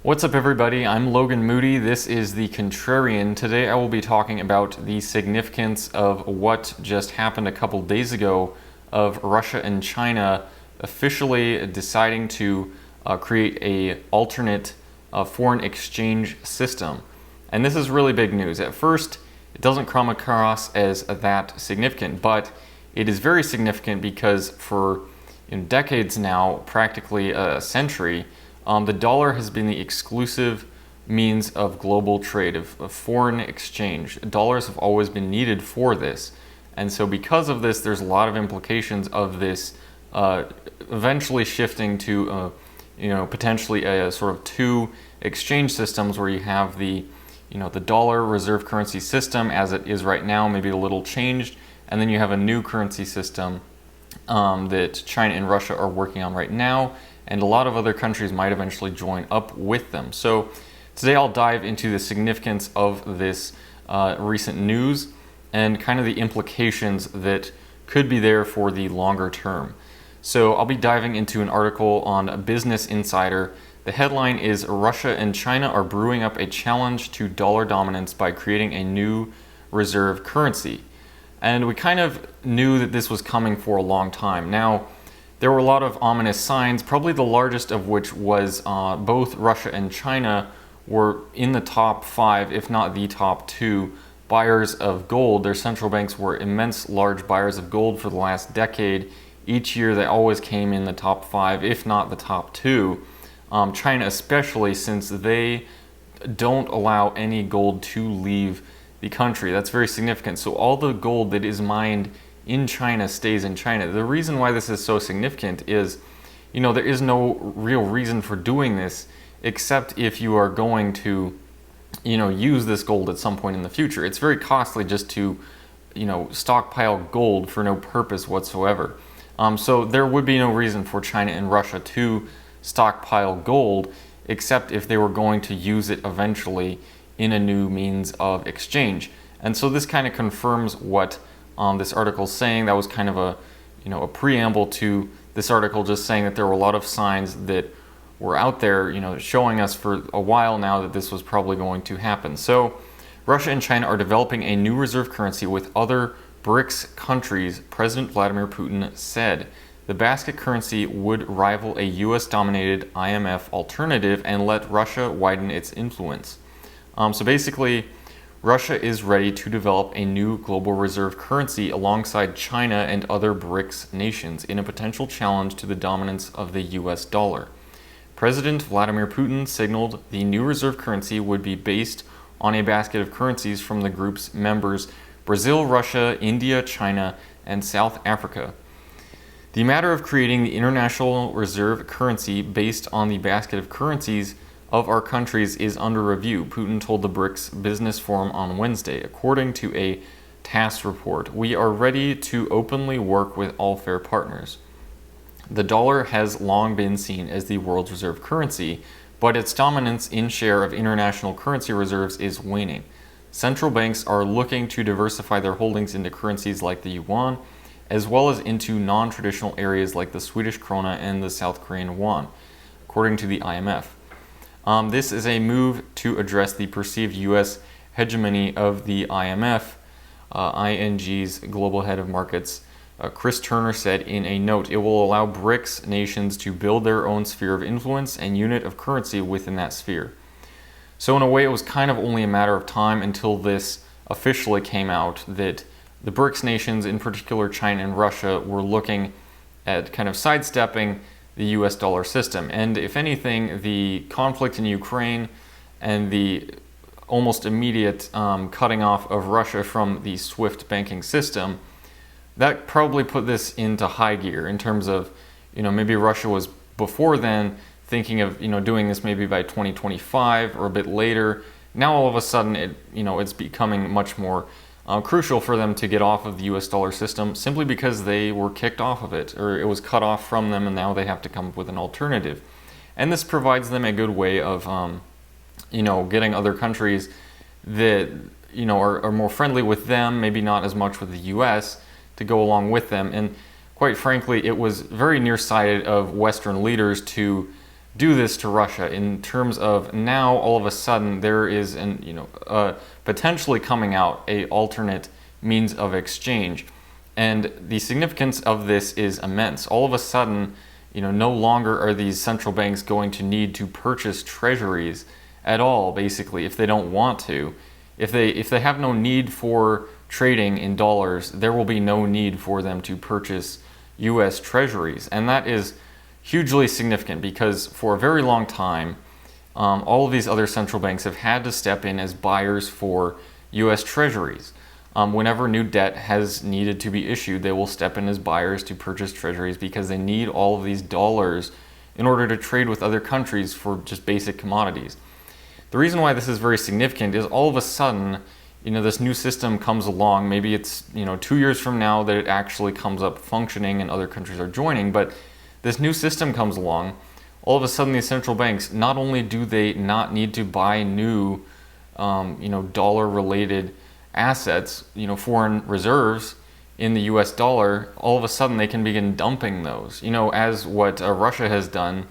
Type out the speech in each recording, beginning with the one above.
What's up, everybody? I'm Logan Moody. This is The Contrarian. Today I will be talking about the significance of what just happened a couple days ago of Russia and China officially deciding to create an alternate foreign exchange system. And this is really big news. At first, it doesn't come across as that significant, but it is very significant because for decades now, practically a century, the dollar has been the exclusive means of global trade, of foreign exchange. Dollars have always been needed for this. And so because of this, there's a lot of implications of this eventually shifting to potentially a sort of two exchange systems where you have the dollar reserve currency system as it is right now, maybe a little changed, and then you have a new currency system that China and Russia are working on right now, and a lot of other countries might eventually join up with them. So today I'll dive into the significance of this recent news and kind of the implications that could be there for the longer term. So I'll be diving into an article on Business Insider. The headline is "Russia and China are brewing up a challenge to dollar dominance by creating a new reserve currency." And we kind of knew that this was coming for a long time. Now, there were a lot of ominous signs, probably the largest of which was both Russia and China were in the top 5, if not the top 2, buyers of gold. Their central banks were immense large buyers of gold for the last decade. Each year they always came in the top 5, if not the top 2. China especially, since they don't allow any gold to leave the country. That's very significant. So all the gold that is mined in China stays in China. The reason why this is so significant is, there is no real reason for doing this except if you are going to, use this gold at some point in the future. It's very costly just to, stockpile gold for no purpose whatsoever. So there would be no reason for China and Russia to stockpile gold except if they were going to use it eventually in a new means of exchange. And so this kind of confirms what this article is saying. That was kind of a preamble to this article, just saying that there were a lot of signs that were out there, showing us for a while now that this was probably going to happen. So Russia and China are developing a new reserve currency with other BRICS countries, President Vladimir Putin said. The basket currency would rival a US-dominated IMF alternative and let Russia widen its influence. So basically, Russia is ready to develop a new global reserve currency alongside China and other BRICS nations in a potential challenge to the dominance of the US dollar. President Vladimir Putin signaled the new reserve currency would be based on a basket of currencies from the group's members Brazil, Russia, India, China, and South Africa. The matter of creating the international reserve currency based on the basket of currencies of our countries is under review, Putin told the BRICS Business Forum on Wednesday. According to a TASS report, we are ready to openly work with all fair partners. The dollar has long been seen as the world's reserve currency, but its dominance in share of international currency reserves is waning. Central banks are looking to diversify their holdings into currencies like the yuan, as well as into non-traditional areas like the Swedish krona and the South Korean won, according to the IMF. This is a move to address the perceived U.S. hegemony of the IMF. ING's global head of markets, Chris Turner, said in a note, it will allow BRICS nations to build their own sphere of influence and unit of currency within that sphere. So in a way, it was kind of only a matter of time until this officially came out that the BRICS nations, in particular China and Russia, were looking at kind of sidestepping the US dollar system. And if anything, the conflict in Ukraine and the almost immediate cutting off of Russia from the SWIFT banking system, that probably put this into high gear in terms of, maybe Russia was before then thinking of, doing this maybe by 2025 or a bit later. Now all of a sudden it's becoming much more crucial for them to get off of the US dollar system simply because they were kicked off of it, or it was cut off from them, and now they have to come up with an alternative. And this provides them a good way of, getting other countries that, are more friendly with them, maybe not as much with the US, to go along with them. And quite frankly, it was very nearsighted of Western leaders to do this to Russia in terms of now all of a sudden there is potentially coming out a alternate means of exchange. And the significance of this is immense. All of a sudden, no longer are these central banks going to need to purchase treasuries at all, basically, if they don't want to. If they have no need for trading in dollars, there will be no need for them to purchase US treasuries. And that is hugely significant because for a very long time, all of these other central banks have had to step in as buyers for US treasuries. Whenever new debt has needed to be issued, they will step in as buyers to purchase treasuries because they need all of these dollars in order to trade with other countries for just basic commodities. The reason why this is very significant is all of a sudden, this new system comes along. Maybe it's 2 years from now that it actually comes up functioning and other countries are joining, but this new system comes along. All of a sudden, these central banks, not only do they not need to buy new dollar-related assets, foreign reserves in the US dollar, all of a sudden they can begin dumping those, as what Russia has done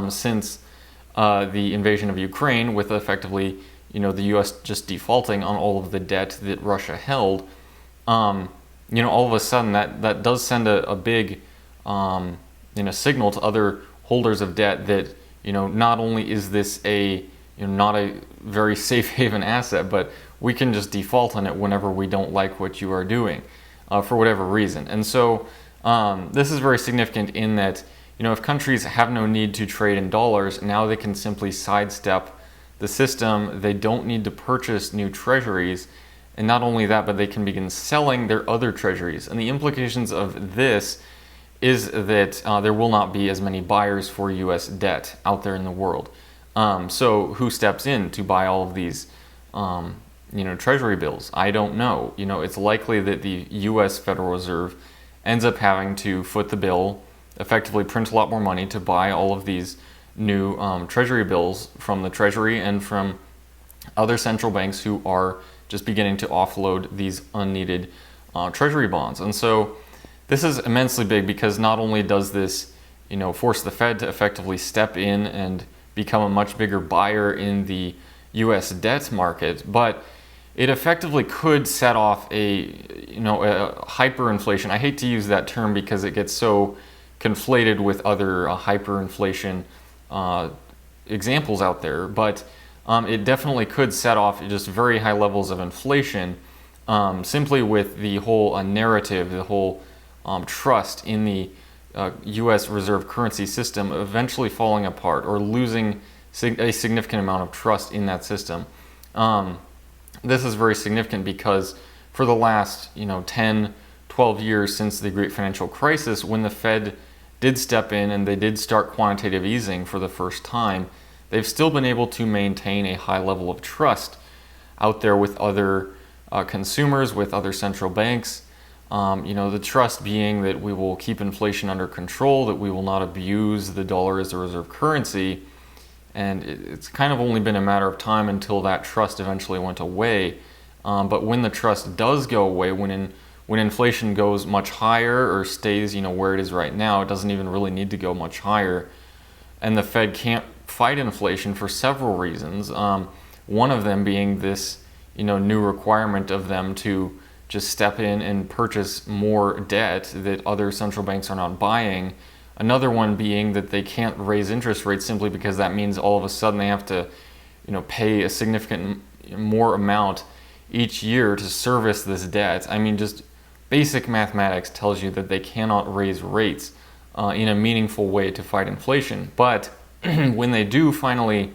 since the invasion of Ukraine, with effectively, the US just defaulting on all of the debt that Russia held. All of a sudden that does send a big signal to other holders of debt that, not only is this not a very safe haven asset, but we can just default on it whenever we don't like what you are doing for whatever reason. And so this is very significant in that, if countries have no need to trade in dollars, now they can simply sidestep the system. They don't need to purchase new treasuries. And not only that, but they can begin selling their other treasuries. And the implications of this is that there will not be as many buyers for US debt out there in the world. So who steps in to buy all of these treasury bills? I don't know. It's likely that the US Federal Reserve ends up having to foot the bill, effectively print a lot more money to buy all of these new treasury bills from the Treasury and from other central banks who are just beginning to offload these unneeded treasury bonds. And so this is immensely big because not only does this force the Fed to effectively step in and become a much bigger buyer in the US debt market, but it effectively could set off a hyperinflation. I hate to use that term because it gets so conflated with other hyperinflation examples out there, but it definitely could set off just very high levels of inflation simply with the whole narrative, the whole trust in the US reserve currency system eventually falling apart or losing a significant amount of trust in that system. This is very significant because for the last 10, 12 years since the Great Financial Crisis, when the Fed did step in and they did start quantitative easing for the first time, they've still been able to maintain a high level of trust out there with other consumers, with other central banks. The trust being that we will keep inflation under control, that we will not abuse the dollar as a reserve currency. And it's kind of only been a matter of time until that trust eventually went away. But when the trust does go away, when inflation goes much higher or stays, where it is right now, it doesn't even really need to go much higher. And the Fed can't fight inflation for several reasons. One of them being this, new requirement of them to just step in and purchase more debt that other central banks are not buying. Another one being that they can't raise interest rates simply because that means all of a sudden they have to, pay a significant more amount each year to service this debt. I mean, just basic mathematics tells you that they cannot raise rates in a meaningful way to fight inflation. But when they do finally,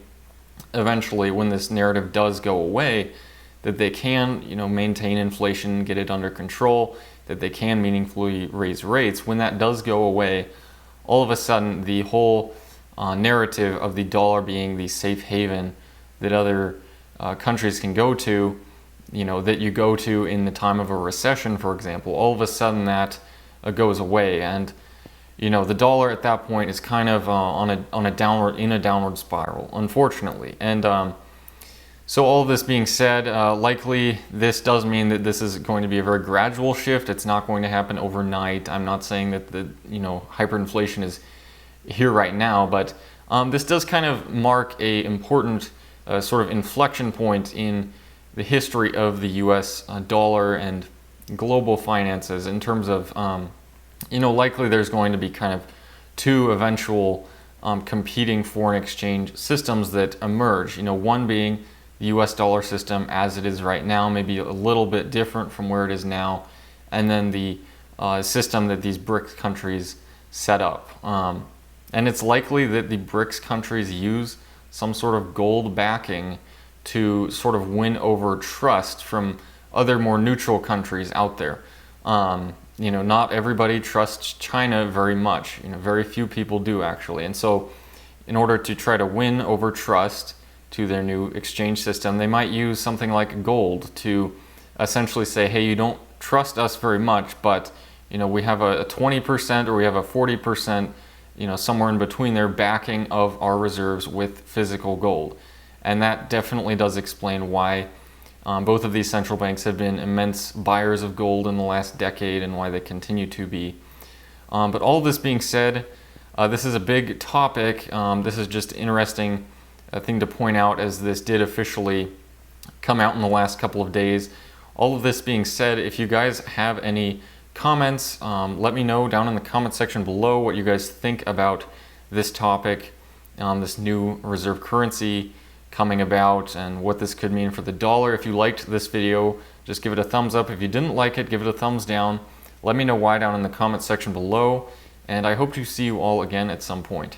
eventually, when this narrative does go away, that they can, maintain inflation, get it under control, that they can meaningfully raise rates. When that does go away, all of a sudden the whole narrative of the dollar being the safe haven that other countries can go to, that you go to in the time of a recession, for example, all of a sudden that goes away. And the dollar at that point is kind of in a downward spiral, unfortunately. And so all of this being said, likely this does mean that this is going to be a very gradual shift. It's not going to happen overnight. I'm not saying that the hyperinflation is here right now, but This does kind of mark a important sort of inflection point in the history of the U.S. Dollar and global finances in terms of, likely there's going to be kind of two eventual competing foreign exchange systems that emerge. One being the U.S. dollar system as it is right now, maybe a little bit different from where it is now, and then the system that these BRICS countries set up. And it's likely that the BRICS countries use some sort of gold backing to sort of win over trust from other more neutral countries out there. Not everybody trusts China very much. Very few people do actually. And so in order to try to win over trust to their new exchange system, they might use something like gold to essentially say, hey, you don't trust us very much, but we have a 20% or we have a 40%, somewhere in between there, backing of our reserves with physical gold. And that definitely does explain why both of these central banks have been immense buyers of gold in the last decade and why they continue to be. But all of this being said, this is a big topic. This is just interesting thing to point out, as this did officially come out in the last couple of days. All of this being said, if you guys have any comments, let me know down in the comment section below what you guys think about this topic, this new reserve currency coming about, and what this could mean for the dollar. If you liked this video, just give it a thumbs up. If you didn't like it, give it a thumbs down. Let me know why down in the comment section below, and I hope to see you all again at some point.